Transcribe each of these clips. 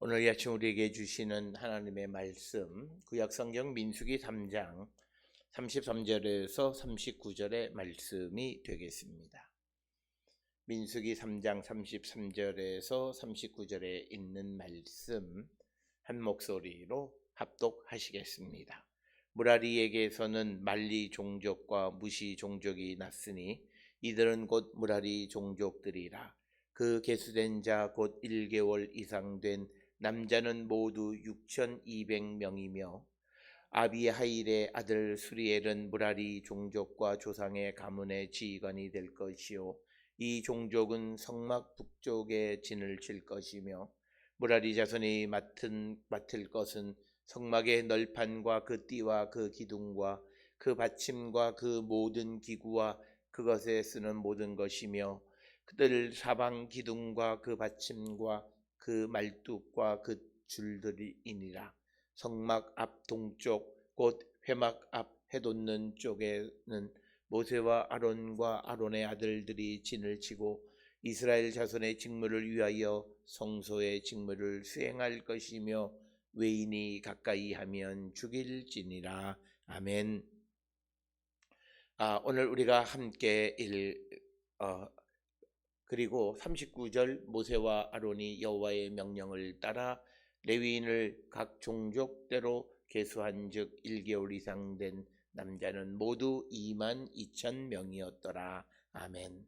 오늘 이 아침 우리에게 주시는 하나님의 말씀, 구약성경 민수기 3장 33절에서 39절의 말씀이 되겠습니다. 민수기 3장 33절에서 39절에 있는 말씀 한 목소리로 합독하시겠습니다. 무라리에게서는 말리 종족과 무시 종족이 났으니 이들은 곧 무라리 종족들이라. 그 계수된 자 곧 1개월 이상 된 남자는 모두 6,200명이며 아비하일의 아들 수리엘은 무라리 종족과 조상의 가문의 지휘관이 될 것이요 이 종족은 성막 북쪽에 진을 칠 것이며 무라리 자손이 맡을 것은 성막의 널판과 그 띠와 그 기둥과 그 받침과 그 모든 기구와 그것에 쓰는 모든 것이며 그들 사방 기둥과 그 받침과 그 말뚝과 그 줄들이니라. 성막 앞 동쪽 곧 회막 앞 해돋는 쪽에는 모세와 아론과 아론의 아들들이 진을 치고 이스라엘 자손의 직무를 위하여 성소의 직무를 수행할 것이며 외인이 가까이 하면 죽일지니라. 아멘. 오늘 우리가 함께 그리고 39절 모세와 아론이 여호와의 명령을 따라 레위인을 각 종족대로 계수한즉 1개월 이상 된 남자는 모두 22,000명이었더라. 아멘.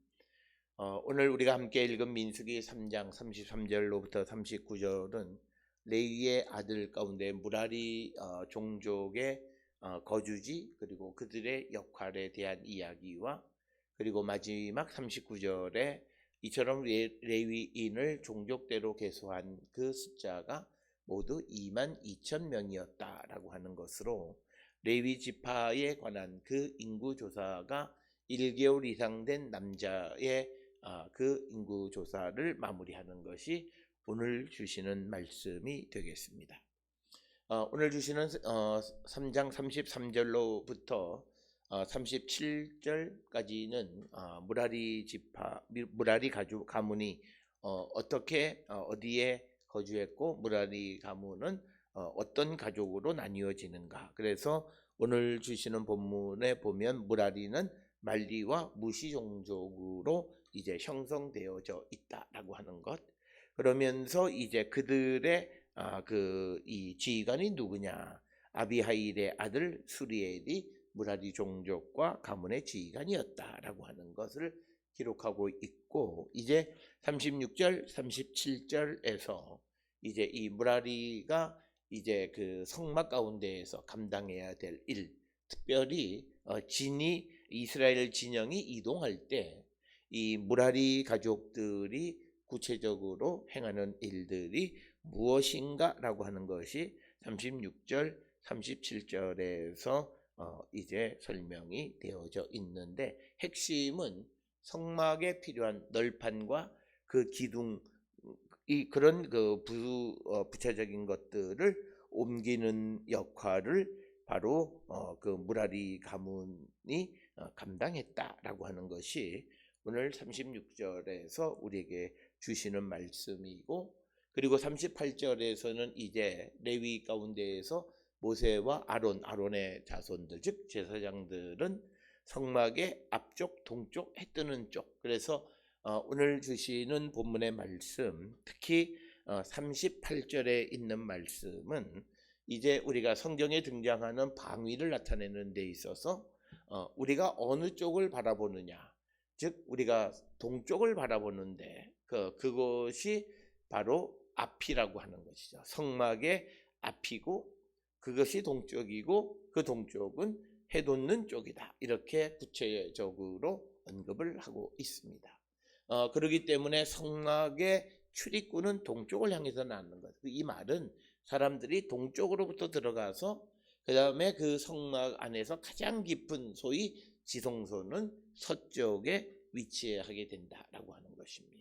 오늘 우리가 함께 읽은 민수기 3장 33절로부터 39절은 레위의 아들 가운데 무라리 종족의 거주지 그리고 그들의 역할에 대한 이야기와 그리고 마지막 39절에 이처럼 레위인을 종족대로 계수한 그 숫자가 모두 22,000명이었다라고 하는 것으로 레위 지파에 관한 그 인구 조사가 1개월 이상 된 남자의 그 인구 조사를 마무리하는 것이 오늘 주시는 말씀이 되겠습니다. 오늘 주시는 3장 33절로부터 37절까지는 무라리 가문이 어떻게 어디에 거주했고 무라리 가문은 어떤 가족으로 나뉘어지는가. 그래서 오늘 주시는 본문에 보면 무라리는 말리와 무시 종족으로 이제 형성되어져 있다라고 하는 것. 그러면서 이제 그들의 이 지휘관이 누구냐? 아비하일의 아들 수리엘이 무라리 종족과 가문의 지휘관이었다라고 하는 것을 기록하고 있고 이제 36절, 37절에서 이제 이 무라리가 이제 그 성막 가운데에서 감당해야 될 일, 특별히 이스라엘 진영이 이동할 때 이 무라리 가족들이 구체적으로 행하는 일들이 무엇인가라고 하는 것이 36절, 37절에서 이제 설명이 되어져 있는데 핵심은 성막에 필요한 널판과 그 기둥 그런 그 부차적인 것들을 옮기는 역할을 바로 그 무라리 가문이 감당했다라고 하는 것이 오늘 36절에서 우리에게 주시는 말씀이고 그리고 38절에서는 이제 레위 가운데에서 모세와 아론의 자손들 즉 제사장들은 성막의 앞쪽 동쪽 해 뜨는 쪽 그래서 오늘 주시는 본문의 말씀 특히 38절에 있는 말씀은 이제 우리가 성경에 등장하는 방위를 나타내는 데 있어서 우리가 어느 쪽을 바라보느냐 즉 우리가 동쪽을 바라보는데 그것이 바로 앞이라고 하는 것이죠. 성막의 앞이고 그것이 동쪽이고 그 동쪽은 해돋는 쪽이다. 이렇게 구체적으로 언급을 하고 있습니다. 그렇기 때문에 성막의 출입구는 동쪽을 향해서 나는 것. 이 말은 사람들이 동쪽으로부터 들어가서 그 다음에 그 성막 안에서 가장 깊은 소위 지성소는 서쪽에 위치하게 된다라고 하는 것입니다.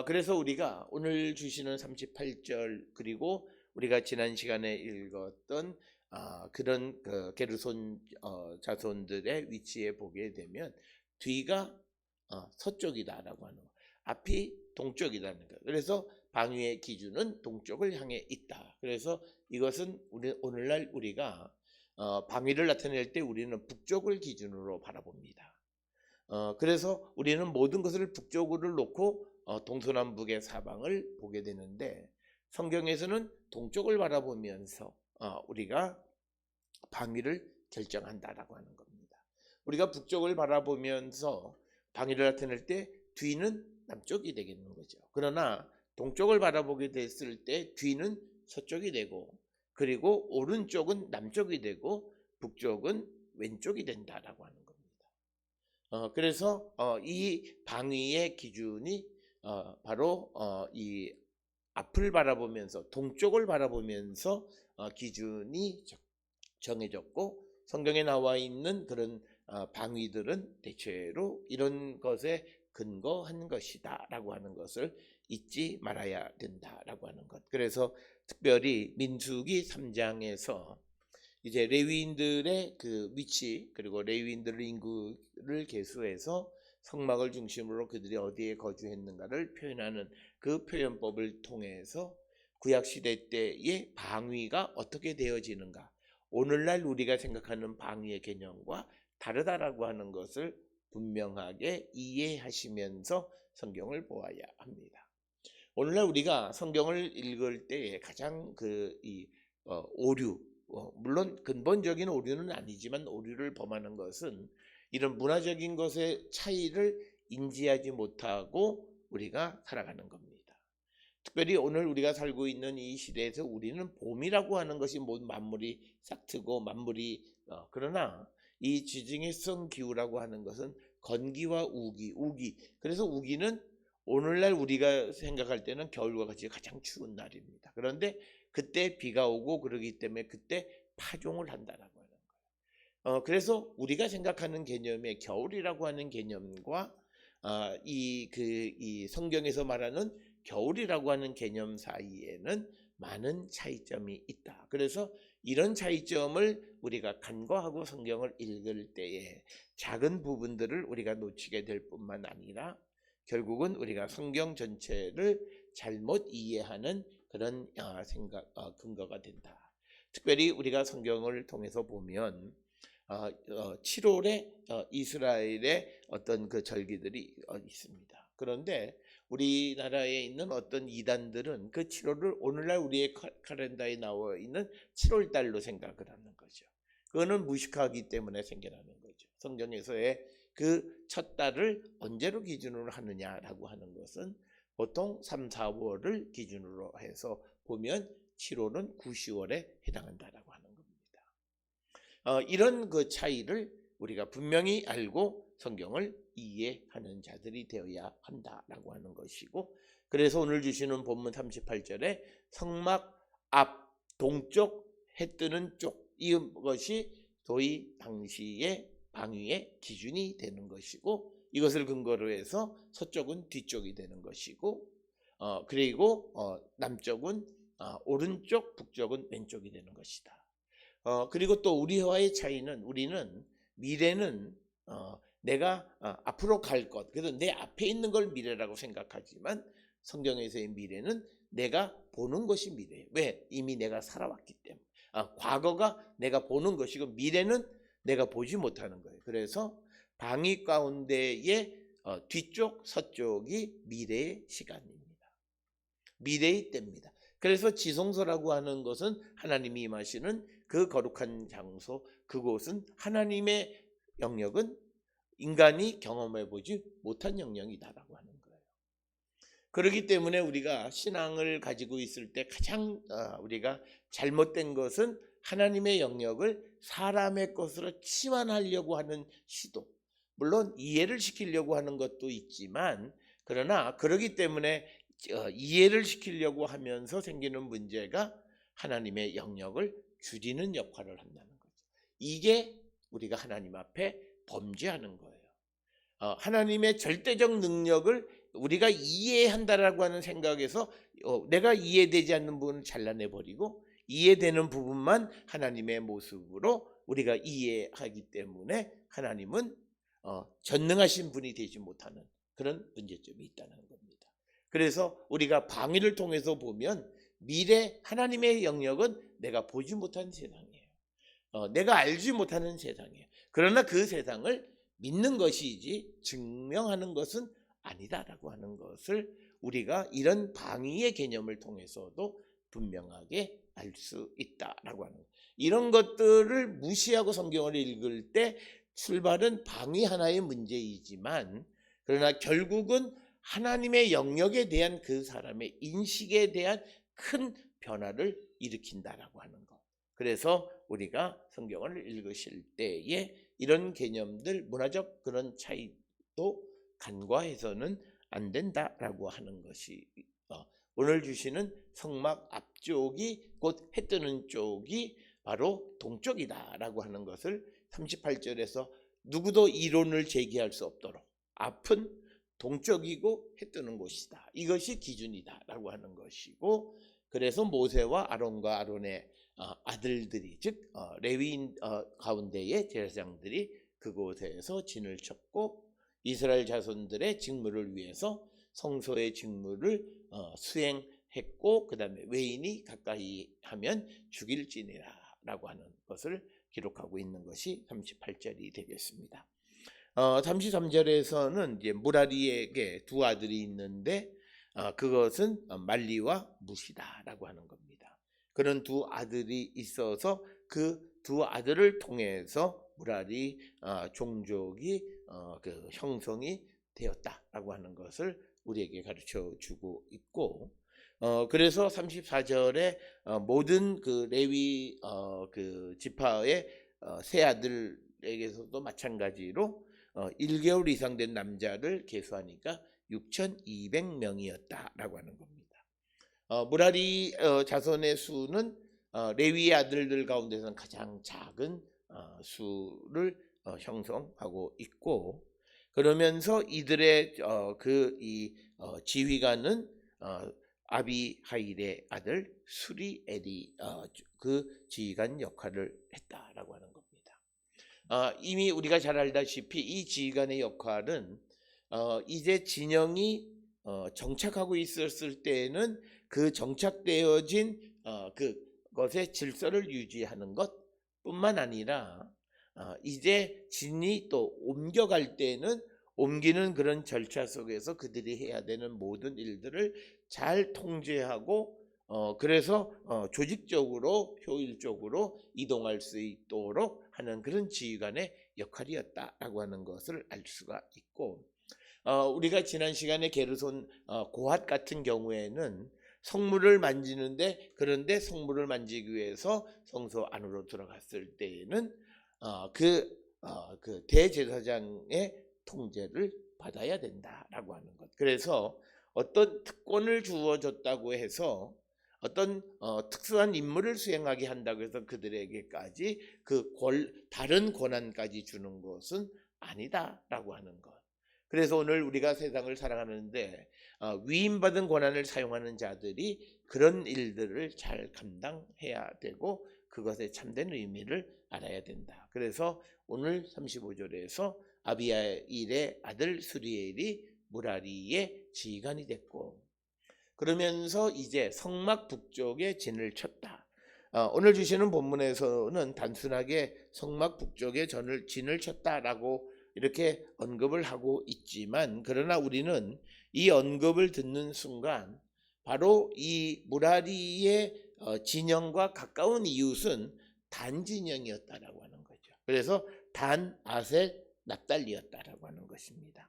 그래서 우리가 오늘 주시는 38절 그리고 우리가 지난 시간에 읽었던 그런 게르손 자손들의 위치에 보게 되면 뒤가 서쪽이다라고 하는 거, 앞이 동쪽이라는 거. 그래서 방위의 기준은 동쪽을 향해 있다. 그래서 이것은 오늘날 우리가 방위를 나타낼 때 우리는 북쪽을 기준으로 바라봅니다. 그래서 우리는 모든 것을 북쪽으로 놓고 동서남북의 사방을 보게 되는데, 성경에서는 동쪽을 바라보면서 우리가 방위를 결정한다라고 하는 겁니다. 우리가 북쪽을 바라보면서 방위를 나타낼 때 뒤는 남쪽이 되겠는 거죠. 그러나 동쪽을 바라보게 됐을 때 뒤는 서쪽이 되고, 그리고 오른쪽은 남쪽이 되고 북쪽은 왼쪽이 된다라고 하는 겁니다. 그래서 이 방위의 기준이 바로 이 앞을 바라보면서 동쪽을 바라보면서 기준이 정해졌고, 성경에 나와 있는 그런 방위들은 대체로 이런 것에 근거한 것이다 라고 하는 것을 잊지 말아야 된다라고 하는 것. 그래서 특별히 민수기 3장에서 이제 레위인들의 그 위치, 그리고 레위인들의 인구를 계수해서 성막을 중심으로 그들이 어디에 거주했는가를 표현하는 그 표현법을 통해서 구약시대 때의 방위가 어떻게 되어지는가, 오늘날 우리가 생각하는 방위의 개념과 다르다라고 하는 것을 분명하게 이해하시면서 성경을 보아야 합니다. 오늘날 우리가 성경을 읽을 때에 가장 오류, 물론 근본적인 오류는 아니지만 오류를 범하는 것은 이런 문화적인 것의 차이를 인지하지 못하고 우리가 살아가는 겁니다. 특별히 오늘 우리가 살고 있는 이 시대에서 우리는 봄이라고 하는 것이 모든 만물이 싹트고 만물이 그러나 이 지중해성 기후라고 하는 것은 건기와 우기. 그래서 우기는 오늘날 우리가 생각할 때는 겨울과 같이 가장 추운 날입니다. 그런데 그때 비가 오고 그러기 때문에 그때 파종을 한다라고 하는 거예요. 그래서 우리가 생각하는 개념의 겨울이라고 하는 개념과 이 성경에서 말하는 겨울이라고 하는 개념 사이에는 많은 차이점이 있다. 그래서 이런 차이점을 우리가 간과하고 성경을 읽을 때에 작은 부분들을 우리가 놓치게 될 뿐만 아니라 결국은 우리가 성경 전체를 잘못 이해하는 그런 근거가 된다. 특별히 우리가 성경을 통해서 보면 7월에 이스라엘의 어떤 그 절기들이 있습니다. 그런데 우리나라에 있는 어떤 이단들은 그 7월을 오늘날 우리의 칼렌더에 나와 있는 7월 달로 생각을 하는 거죠. 그거는 무식하기 때문에 생겨나는 거죠. 성경에서의 그 첫 달을 언제로 기준으로 하느냐라고 하는 것은 보통 3, 4월을 기준으로 해서 보면 7월은 9, 10월에 해당한다라고 하는 겁니다. 이런 그 차이를 우리가 분명히 알고 성경을 이해하는 자들이 되어야 한다라고 하는 것이고, 그래서 오늘 주시는 본문 38절에 성막 앞 동쪽 해 뜨는 쪽, 이것이 소위 당시의 방위의 기준이 되는 것이고, 이것을 근거로 해서 서쪽은 뒤쪽이 되는 것이고, 그리고 남쪽은 오른쪽, 북쪽은 왼쪽이 되는 것이다. 그리고 또 우리와의 차이는, 우리는 미래는 내가 앞으로 갈 것, 그래서 내 앞에 있는 걸 미래라고 생각하지만 성경에서의 미래는 내가 보는 것이 미래예요. 왜? 이미 내가 살아왔기 때문에. 과거가 내가 보는 것이고 미래는 내가 보지 못하는 거예요. 그래서 방위 가운데의 뒤쪽 서쪽이 미래의 시간입니다. 미래의 때입니다. 그래서 지성소라고 하는 것은 하나님이 임하시는 그 거룩한 장소, 그곳은 하나님의 영역은 인간이 경험해보지 못한 영역이다라고 하는 거예요. 그렇기 때문에 우리가 신앙을 가지고 있을 때 가장 우리가 잘못된 것은 하나님의 영역을 사람의 것으로 치환하려고 하는 시도, 물론 이해를 시키려고 하는 것도 있지만, 그러나 그렇기 때문에 이해를 시키려고 하면서 생기는 문제가 하나님의 영역을 줄이는 역할을 한다는 거죠. 이게 우리가 하나님 앞에 범죄하는 거예요. 하나님의 절대적 능력을 우리가 이해한다라고 하는 생각에서 내가 이해되지 않는 부분을 잘라내버리고 이해되는 부분만 하나님의 모습으로 우리가 이해하기 때문에 하나님은 전능하신 분이 되지 못하는 그런 문제점이 있다는 겁니다. 그래서 우리가 방위를 통해서 보면 미래 하나님의 영역은 내가 보지 못한 세상이에요. 내가 알지 못하는 세상이에요. 그러나 그 세상을 믿는 것이지 증명하는 것은 아니다라고 하는 것을 우리가 이런 방위의 개념을 통해서도 분명하게 알 수 있다라고 하는 거예요. 이런 것들을 무시하고 성경을 읽을 때 출발은 방위 하나의 문제이지만, 그러나 결국은 하나님의 영역에 대한 그 사람의 인식에 대한 큰 변화를 일으킨다라고 하는 것. 그래서 우리가 성경을 읽으실 때에 이런 개념들, 문화적 그런 차이도 간과해서는 안 된다라고 하는 것이 오늘 주시는 성막 앞쪽이 곧 해 뜨는 쪽이 바로 동쪽이다라고 하는 것을 38절에서 누구도 이론을 제기할 수 없도록 앞은 동쪽이고 해 뜨는 곳이다, 이것이 기준이다라고 하는 것이고, 그래서 모세와 아론과 아론의 아들들이, 즉 레위인 가운데의 제사장들이 그곳에서 진을 쳤고 이스라엘 자손들의 직무를 위해서 성소의 직무를 수행했고, 그 다음에 외인이 가까이 하면 죽일지니라 라고 하는 것을 기록하고 있는 것이 38절이 되겠습니다. 33절에서는 이제 무라리에게 두 아들이 있는데 그것은 말리와 무시다라고 하는 겁니다. 그런 두 아들이 있어서 그 두 아들을 통해서 무라리 종족이 그 형성이 되었다라고 하는 것을 우리에게 가르쳐 주고 있고, 그래서 34절에 모든 그 레위 그 지파의 세 아들에게서도 마찬가지로 1개월 이상 된 남자를 계수하니까 6,200명이었다라고 하는 겁니다. 무라리 자손의 수는 레위의 아들들 가운데서는 가장 작은 수를 형성하고 있고, 그러면서 이들의 지휘관은 아비하일의 아들 수리엘이 그 지휘관 역할을 했다라고 하는 겁니다. 이미 우리가 잘 알다시피 이 지휘관의 역할은 이제 진영이 정착하고 있었을 때에는 그 정착되어진 그것의 질서를 유지하는 것뿐만 아니라 이제 진이 또 옮겨갈 때는 옮기는 그런 절차 속에서 그들이 해야 되는 모든 일들을 잘 통제하고 그래서 조직적으로 효율적으로 이동할 수 있도록 하는 그런 지휘관의 역할이었다라고 하는 것을 알 수가 있고, 우리가 지난 시간에 게르손 고핫 같은 경우에는 성물을 만지는데, 그런데 성물을 만지기 위해서 성소 안으로 들어갔을 때에는 그 대제사장의 통제를 받아야 된다라고 하는 것. 그래서 어떤 특권을 주어졌다고 해서 어떤 특수한 임무를 수행하게 한다고 해서 그들에게까지 다른 권한까지 주는 것은 아니다라고 하는 것. 그래서 오늘 우리가 세상을 살아가는데 위임받은 권한을 사용하는 자들이 그런 일들을 잘 감당해야 되고 그것의 참된 의미를 알아야 된다. 그래서 오늘 35절에서 아비야일의 아들 수리엘이 무라리의 지휘관이 됐고, 그러면서 이제 성막 북쪽에 진을 쳤다. 오늘 주시는 본문에서는 단순하게 성막 북쪽에 진을 쳤다라고 이렇게 언급을 하고 있지만, 그러나 우리는 이 언급을 듣는 순간 바로 이 무라리의 진영과 가까운 이웃은 단 진영이었다라고 하는 거죠. 그래서 단, 아셋, 납달리였다라고 하는 것입니다.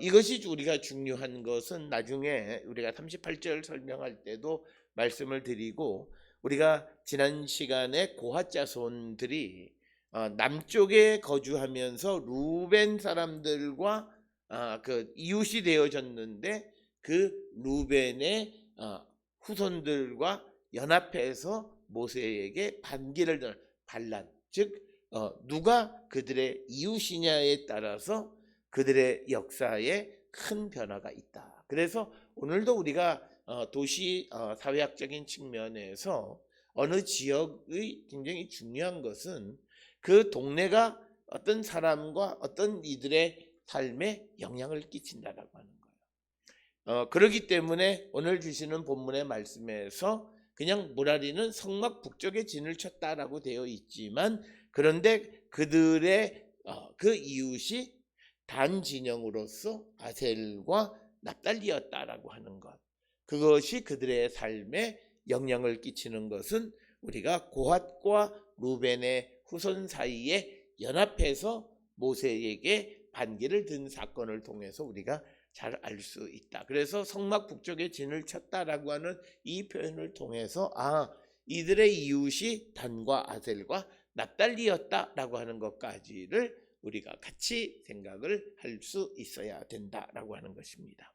이것이 우리가 중요한 것은 나중에 우리가 38절 설명할 때도 말씀을 드리고, 우리가 지난 시간에 고핫 자손들이 남쪽에 거주하면서 루벤 사람들과 그 이웃이 되어졌는데 그 루벤의 후손들과 연합해서 모세에게 반기를 드는 반란, 즉 누가 그들의 이웃이냐에 따라서 그들의 역사에 큰 변화가 있다. 그래서 오늘도 우리가 도시 사회학적인 측면에서 어느 지역의 굉장히 중요한 것은 그 동네가 어떤 사람과 어떤 이들의 삶에 영향을 끼친다라고 하는 거예요. 그렇기 때문에 오늘 주시는 본문의 말씀에서 그냥 무라리는 성막 북쪽에 진을 쳤다라고 되어 있지만, 그런데 그들의 그 이웃이 단 진영으로서 아셀과 납달리였다라고 하는 것, 그것이 그들의 삶에 영향을 끼치는 것은 우리가 고핫과 루벤의 후손 사이에 연합해서 모세에게 반기를 든 사건을 통해서 우리가 잘 알 수 있다. 그래서 성막 북쪽에 진을 쳤다라고 하는 이 표현을 통해서 이들의 이웃이 단과 아셀과 납달리였다라고 하는 것까지를 우리가 같이 생각을 할 수 있어야 된다라고 하는 것입니다.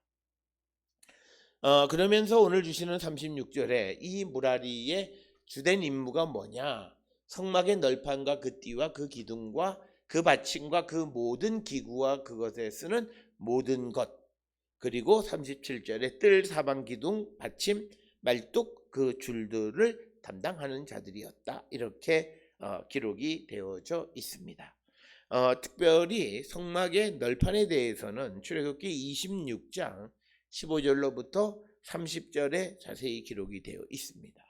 그러면서 오늘 주시는 36절에 이 무라리의 주된 임무가 뭐냐? 성막의 널판과 그 띠와 그 기둥과 그 받침과 그 모든 기구와 그것에 쓰는 모든 것, 그리고 37절에 뜰, 사방, 기둥, 받침, 말뚝, 그 줄들을 담당하는 자들이었다. 이렇게 기록이 되어져 있습니다. 특별히 성막의 널판에 대해서는 출애굽기 26장 15절로부터 30절에 자세히 기록이 되어 있습니다.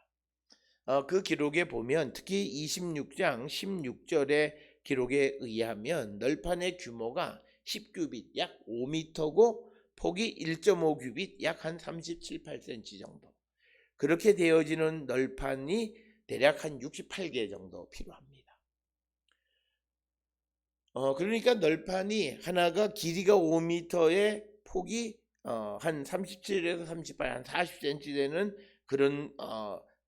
그 기록에 보면 특히 26장 16절의 기록에 의하면 널판의 규모가 10규빗 약 5m고 폭이 1.5규빗 약 한 37, 8cm 정도, 그렇게 되어지는 널판이 대략 한 68개 정도 필요합니다. 그러니까 널판이 하나가 길이가 5m에 폭이 한 37에서 38, 한 40cm 되는 그런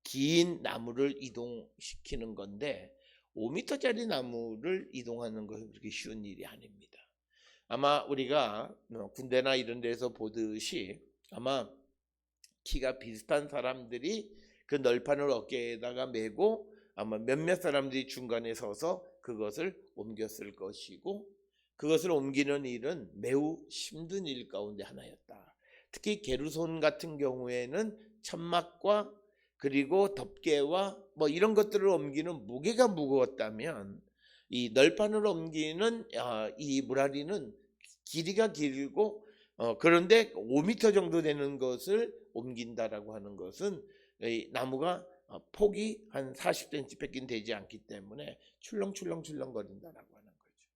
긴 나무를 이동시키는 건데, 5m짜리 나무를 이동하는 것은 그렇게 쉬운 일이 아닙니다. 아마 우리가 군대나 이런 데서 보듯이 아마 키가 비슷한 사람들이 그 널판을 어깨에다가 메고 아마 몇몇 사람들이 중간에 서서 그것을 옮겼을 것이고, 그것을 옮기는 일은 매우 힘든 일 가운데 하나였다. 특히 게르손 같은 경우에는 천막과 그리고 덮개와 뭐 이런 것들을 옮기는 무게가 무거웠다면, 이 널판을 옮기는 이 무라리는 길이가 길고 그런데 5m 정도 되는 것을 옮긴다라고 하는 것은 이 나무가 폭이 한 40cm 밖에 되지 않기 때문에 출렁출렁 거린다라고 하는 거죠.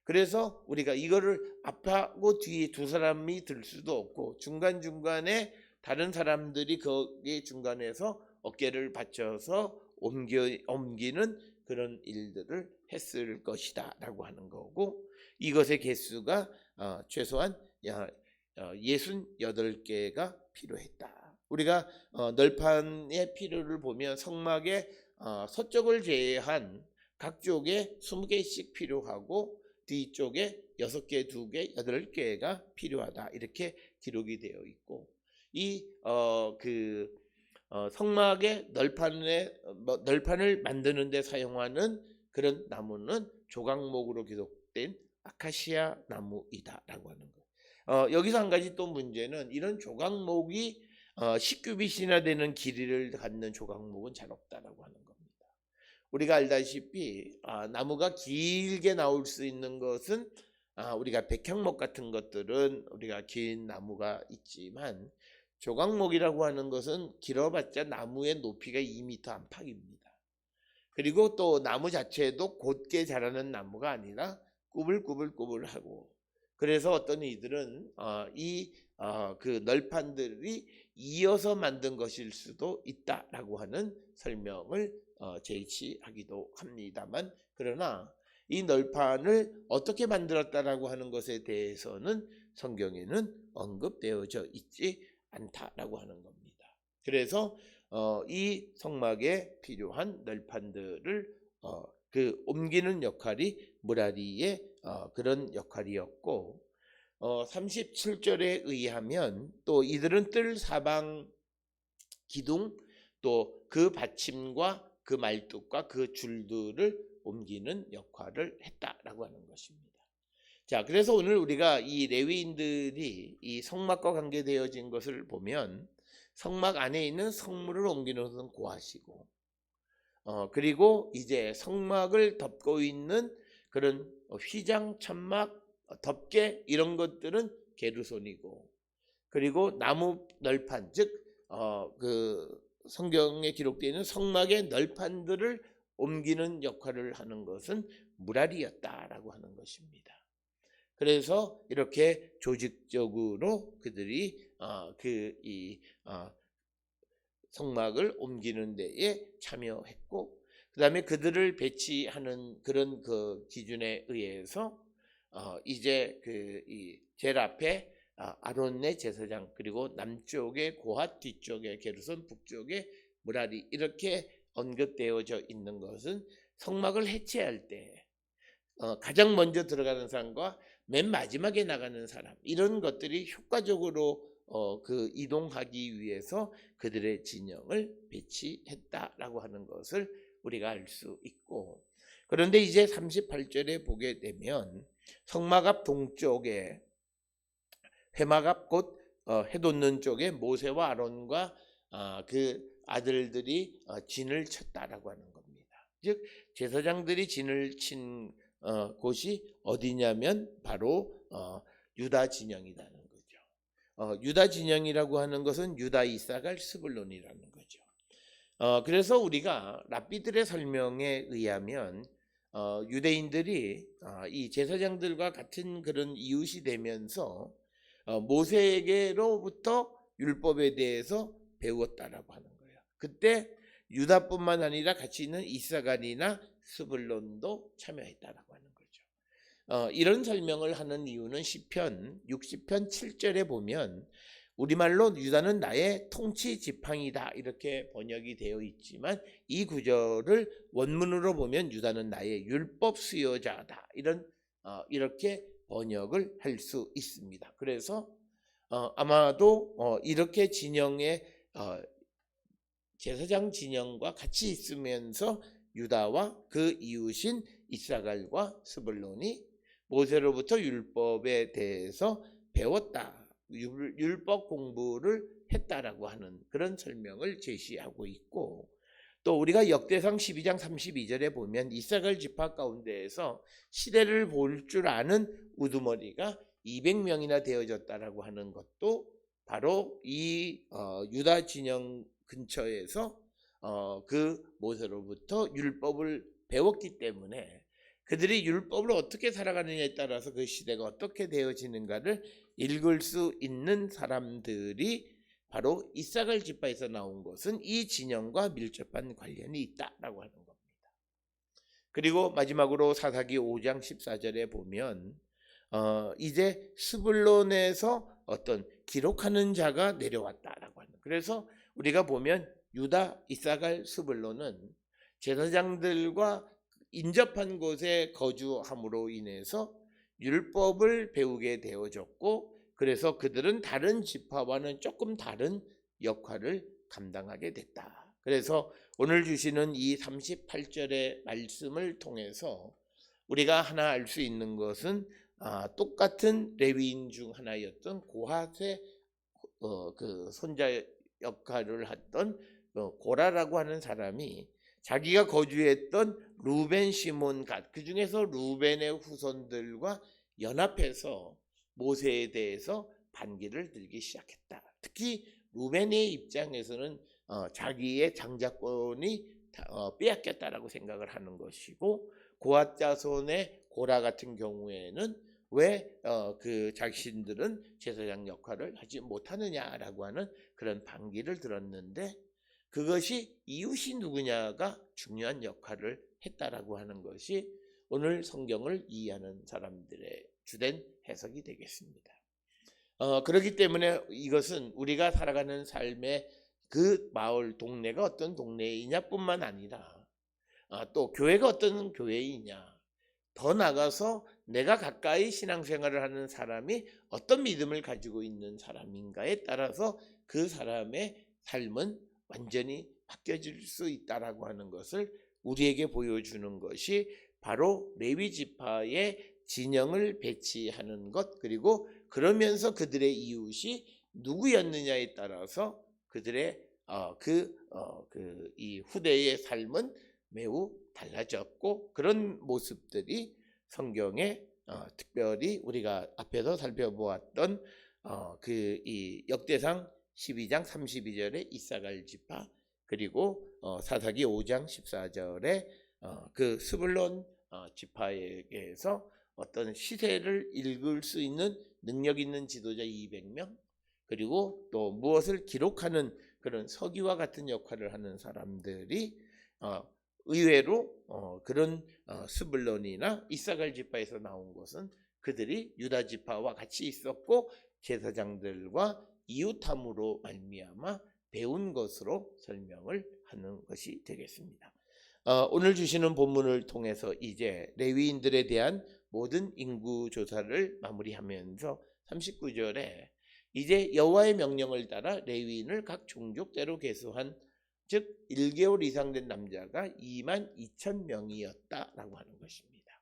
그래서 우리가 이거를 앞하고 뒤에 두 사람이 들 수도 없고, 중간중간에 다른 사람들이 거기 중간에서 어깨를 받쳐서 옮기는 그런 일들을 했을 것이다 라고 하는 거고, 이것의 개수가 최소한 68개가 필요했다. 우리가 널판의 필요를 보면 성막의 서쪽을 제외한 각 쪽에 20개씩 필요하고 뒤쪽에 6개, 2개, 8개가 필요하다. 이렇게 기록이 되어 있고, 이 성막의 널판을 만드는 데 사용하는 그런 나무는 조각목으로 기록된 아카시아 나무이다라고 하는 거예요. 여기서 한 가지 또 문제는 이런 조각목이 10규빗이나 되는 길이를 갖는 조각목은 잘 없다라고 하는 겁니다. 우리가 알다시피 나무가 길게 나올 수 있는 것은 우리가 백향목 같은 것들은 우리가 긴 나무가 있지만, 조각목이라고 하는 것은 길어봤자 나무의 높이가 2m 안팎입니다. 그리고 또 나무 자체도 곧게 자라는 나무가 아니라 꾸불꾸불하고, 그래서 어떤 이들은 그 널판들이 이어서 만든 것일 수도 있다라고 하는 설명을 제시하기도 합니다만, 그러나 이 널판을 어떻게 만들었다라고 하는 것에 대해서는 성경에는 언급되어져 있지 않다라고 하는 겁니다. 그래서 이 성막에 필요한 널판들을 그 옮기는 역할이 무라리의 그런 역할이었고, 37절에 의하면 또 이들은 뜰, 사방, 기둥, 또 그 받침과 그 말뚝과 그 줄들을 옮기는 역할을 했다라고 하는 것입니다. 자, 그래서 오늘 우리가 이 레위인들이 이 성막과 관계되어진 것을 보면, 성막 안에 있는 성물을 옮기는 것은 고핫이고, 그리고 이제 성막을 덮고 있는 그런 휘장, 천막, 덮개 이런 것들은 게르손이고, 그리고 나무 널판, 즉 그 성경에 기록되어 있는 성막의 널판들을 옮기는 역할을 하는 것은 무라리였다라고 하는 것입니다. 그래서 이렇게 조직적으로 그들이 이 성막을 옮기는 데에 참여했고, 그 다음에 그들을 배치하는 그런 그 기준에 의해서 이제 이 제일 앞에 아론의 제사장, 그리고 남쪽에 고핫, 뒤쪽에 게르손, 북쪽에 무라리, 이렇게 언급되어져 있는 것은 성막을 해체할 때 가장 먼저 들어가는 사람과 맨 마지막에 나가는 사람, 이런 것들이 효과적으로 그 이동하기 위해서 그들의 진영을 배치했다라고 하는 것을 우리가 알 수 있고, 그런데 이제 38절에 보게 되면 성막 앞 동쪽에 회막 앞 곧 해돋는 쪽에 모세와 아론과 그 아들들이 진을 쳤다라고 하는 겁니다. 즉 제사장들이 진을 친 곳이 어디냐면 바로 유다 진영이라는 거죠. 유다 진영이라고 하는 것은 유다, 이사갈, 스불론이라는 거죠. 그래서 우리가 랍비들의 설명에 의하면 유대인들이 이 제사장들과 같은 그런 이웃이 되면서 모세에게로부터 율법에 대해서 배웠다라고 하는 거예요. 그때 유다뿐만 아니라 같이 있는 이사갈이나 스불론도 참여했다라고 하는 거죠. 이런 설명을 하는 이유는 시편 60편 7절에 보면 우리말로 유다는 나의 통치 지팡이다 이렇게 번역이 되어 있지만, 이 구절을 원문으로 보면 유다는 나의 율법 수요자다, 이렇게 번역을 할 수 있습니다. 그래서 아마도 이렇게 진영의 제사장 진영과 같이 있으면서 유다와 그 이웃인 이사갈과 스불론이 모세로부터 율법에 대해서 배웠다, 율법 공부를 했다라고 하는 그런 설명을 제시하고 있고, 또 우리가 역대상 12장 32절에 보면 이사갈 지파 가운데에서 시대를 볼 줄 아는 우두머리가 200명이나 되어졌다라고 하는 것도 바로 이 유다 진영 근처에서 그 모세로부터 율법을 배웠기 때문에 그들이 율법을 어떻게 살아가느냐에 따라서 그 시대가 어떻게 되어지는가를 읽을 수 있는 사람들이 바로 이사갈 지파에서 나온 것은 이 진영과 밀접한 관련이 있다라고 하는 겁니다. 그리고 마지막으로 사사기 5장 14절에 보면 이제 스불론에서 어떤 기록하는 자가 내려왔다라고 하는. 그래서 우리가 보면 유다, 이사갈, 스불론은 제사장들과 인접한 곳에 거주함으로 인해서 율법을 배우게 되어졌고, 그래서 그들은 다른 지파와는 조금 다른 역할을 감당하게 됐다. 그래서 오늘 주시는 이 38절의 말씀을 통해서 우리가 하나 알 수 있는 것은 똑같은 레위인 중 하나였던 고핫의 그 손자 역할을 했던 고라라고 하는 사람이 자기가 거주했던 루벤, 시몬, 갓, 그 중에서 루벤의 후손들과 연합해서 모세에 대해서 반기를 들기 시작했다. 특히 루벤의 입장에서는 자기의 장자권이 빼앗겼다라고 생각을 하는 것이고, 고핫 자손의 고라 같은 경우에는 왜 그 자신들은 제사장 역할을 하지 못하느냐라고 하는 그런 반기를 들었는데, 그것이 이웃이 누구냐가 중요한 역할을 했다라고 하는 것이 오늘 성경을 이해하는 사람들의 주된 해석이 되겠습니다. 그렇기 때문에 이것은 우리가 살아가는 삶의 그 마을, 동네가 어떤 동네이냐뿐만 아니라 또 교회가 어떤 교회이냐, 더 나아가서 내가 가까이 신앙생활을 하는 사람이 어떤 믿음을 가지고 있는 사람인가에 따라서 그 사람의 삶은 완전히 바뀌어질 수 있다라고 하는 것을 우리에게 보여주는 것이 바로 레위 지파의 진영을 배치하는 것, 그리고 그러면서 그들의 이웃이 누구였느냐에 따라서 그들의 이 후대의 삶은 매우 달라졌고, 그런 모습들이 성경에 특별히 우리가 앞에서 살펴보았던 이 역대상 12장 32절에 이사갈 지파, 그리고 사사기 5장 14절에 그 스불론 지파에게서 어떤 시세를 읽을 수 있는 능력 있는 지도자 200명, 그리고 또 무엇을 기록하는 그런 서기와 같은 역할을 하는 사람들이 의외로 그런 스불론이나 이사갈 지파에서 나온 것은 그들이 유다 지파와 같이 있었고 제사장들과 이웃함으로 말미암아 배운 것으로 설명을 하는 것이 되겠습니다. 오늘 주시는 본문을 통해서 이제 레위인들에 대한 모든 인구 조사를 마무리하면서 39절에 이제 여호와의 명령을 따라 레위인을 각 종족대로 계수한, 즉 1개월 이상 된 남자가 22,000명이었다라고 하는 것입니다.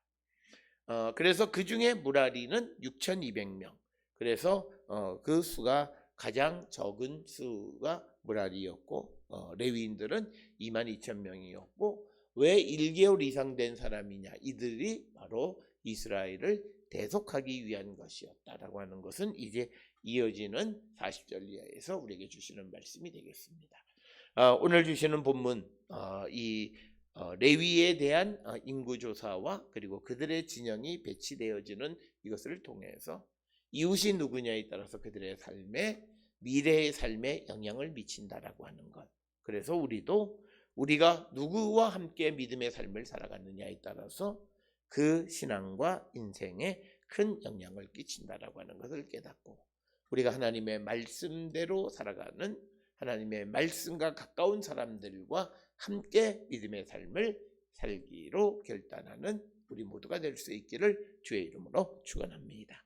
그래서 그 중에 무라리는 6,200명. 그래서 그 수가 가장 적은 수가 무라리였고 레위인들은 22,000명이었고, 왜 1개월 이상 된 사람이냐? 이들이 바로 이스라엘을 대속하기 위한 것이었다라고 하는 것은 이제 이어지는 40절 이하에서 우리에게 주시는 말씀이 되겠습니다. 오늘 주시는 본문 이 레위에 대한 인구조사와 그리고 그들의 진영이 배치되어지는 이것을 통해서 이웃이 누구냐에 따라서 그들의 삶에, 미래의 삶에 영향을 미친다라고 하는 것. 그래서 우리가 누구와 함께 믿음의 삶을 살아가느냐에 따라서 그 신앙과 인생에 큰 영향을 끼친다라고 하는 것을 깨닫고, 우리가 하나님의 말씀대로 살아가는, 하나님의 말씀과 가까운 사람들과 함께 믿음의 삶을 살기로 결단하는 우리 모두가 될 수 있기를 주의 이름으로 축원합니다.